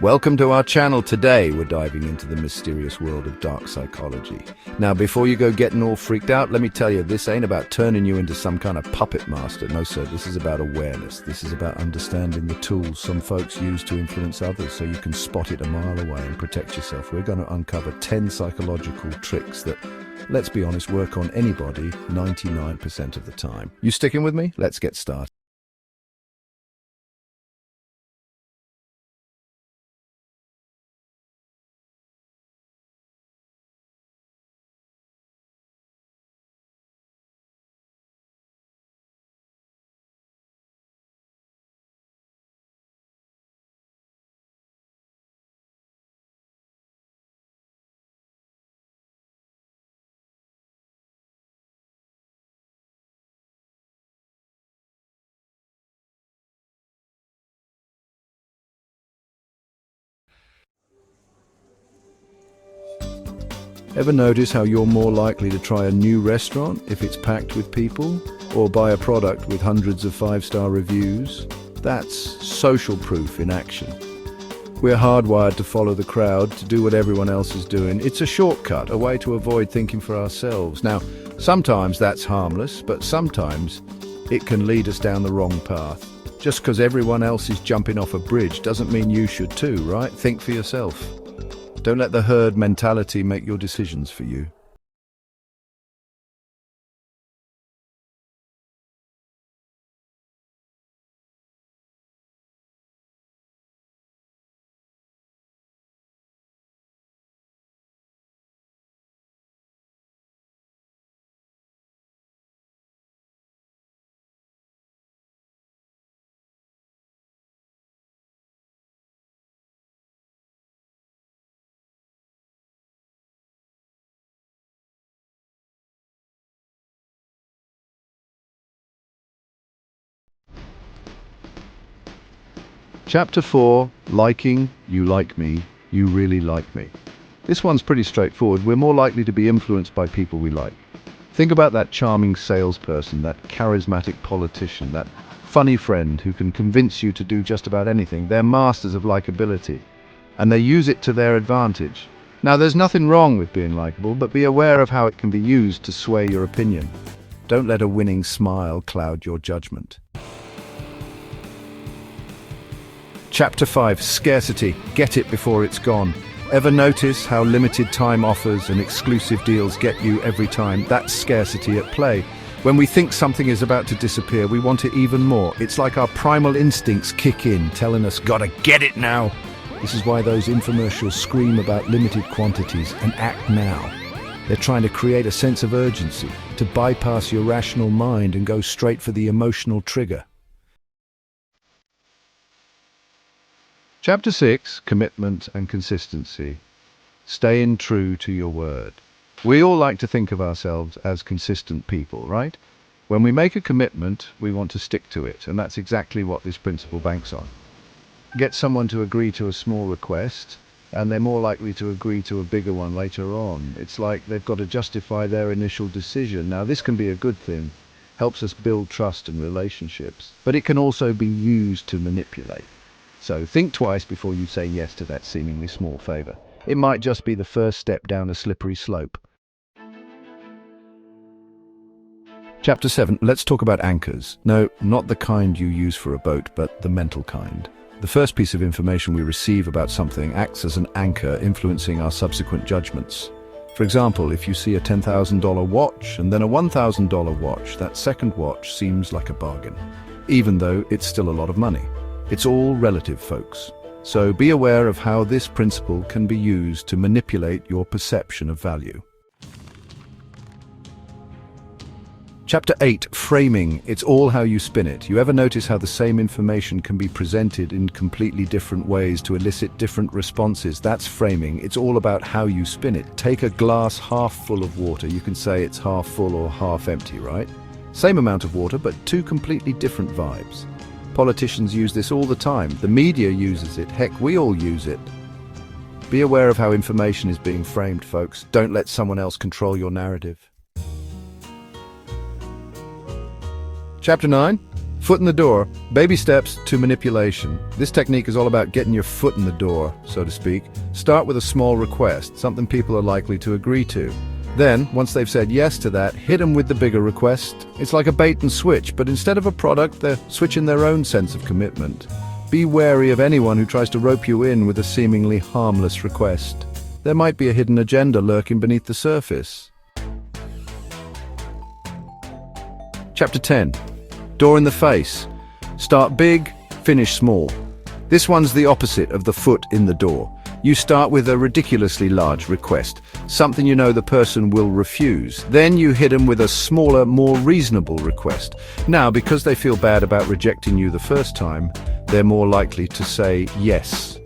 Welcome to our channel. Today we're diving into the mysterious world of dark psychology. Now, before you go getting all freaked out, let me tell you, this ain't about turning you into some kind of puppet master. No sir, this is about awareness. This is about understanding the tools some folks use to influence others so you can spot it a mile away and protect yourself. We're going to uncover 10 psychological tricks that, let's be honest, work on anybody 99% of the time. You sticking with me? Let's get started. Ever notice how you're more likely to try a new restaurant if it's packed with people, or buy a product with hundreds of 5-star reviews? That's social proof in action. We're hardwired to follow the crowd, to do what everyone else is doing. It's a shortcut, a way to avoid thinking for ourselves. Now, sometimes that's harmless, but sometimes it can lead us down the wrong path. Just because everyone else is jumping off a bridge doesn't mean you should too, right? Think for yourself. Don't let the herd mentality make your decisions for you. Chapter 4, Liking, You Like Me, You Really Like Me. This one's pretty straightforward. We're more likely to be influenced by people we like. Think about that charming salesperson, that charismatic politician, that funny friend who can convince you to do just about anything. They're masters of likability, and they use it to their advantage. Now, there's nothing wrong with being likable, but be aware of how it can be used to sway your opinion. Don't let a winning smile cloud your judgment. Chapter 5, Scarcity. Get it before it's gone. Ever notice how limited time offers and exclusive deals get you every time? That's scarcity at play. When we think something is about to disappear, we want it even more. It's like our primal instincts kick in, telling us, gotta get it now. This is why those infomercials scream about limited quantities and act now. They're trying to create a sense of urgency, to bypass your rational mind and go straight for the emotional trigger. Chapter 6, Commitment and Consistency. Staying true to your word. We all like to think of ourselves as consistent people, right? When we make a commitment, we want to stick to it, and that's exactly what this principle banks on. Get someone to agree to a small request, and they're more likely to agree to a bigger one later on. It's like they've got to justify their initial decision. Now, this can be a good thing, helps us build trust and relationships, but it can also be used to manipulate. So think twice before you say yes to that seemingly small favor. It might just be the first step down a slippery slope. Chapter 7, let's talk about anchors. No, not the kind you use for a boat, but the mental kind. The first piece of information we receive about something acts as an anchor, influencing our subsequent judgments. For example, if you see a $10,000 watch and then a $1,000 watch, that second watch seems like a bargain, even though it's still a lot of money. It's all relative, folks. So be aware of how this principle can be used to manipulate your perception of value. Chapter 8, Framing. It's all how you spin it. You ever notice how the same information can be presented in completely different ways to elicit different responses? That's framing. It's all about how you spin it. Take a glass half full of water. You can say it's half full or half empty, right? Same amount of water, but two completely different vibes. Politicians use this all the time. The media uses it. Heck, we all use it. Be aware of how information is being framed, folks. Don't let someone else control your narrative. Chapter 9, Foot in the door, baby steps to manipulation. This technique is all about getting your foot in the door, so to speak. Start with a small request, something people are likely to agree to. Then, once they've said yes to that, hit them with the bigger request. It's like a bait and switch, but instead of a product, they're switching their own sense of commitment. Be wary of anyone who tries to rope you in with a seemingly harmless request. There might be a hidden agenda lurking beneath the surface. Chapter 10. Door in the face. Start big, finish small. This one's the opposite of the foot in the door. You start with a ridiculously large request, something you know the person will refuse. Then you hit them with a smaller, more reasonable request. Now, because they feel bad about rejecting you the first time, they're more likely to say yes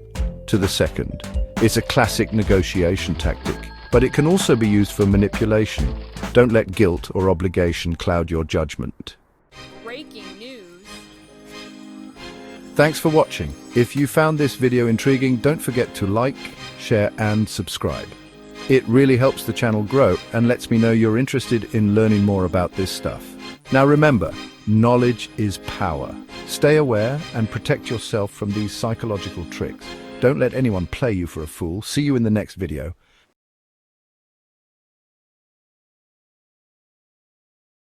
to the second. It's a classic negotiation tactic, but it can also be used for manipulation. Don't let guilt or obligation cloud your judgment. Breaking news. Thanks for watching. If you found this video intriguing, don't forget to like, share and subscribe. It really helps the channel grow and lets me know you're interested in learning more about this stuff. Now remember, knowledge is power. Stay aware and protect yourself from these psychological tricks. Don't let anyone play you for a fool. See you in the next video.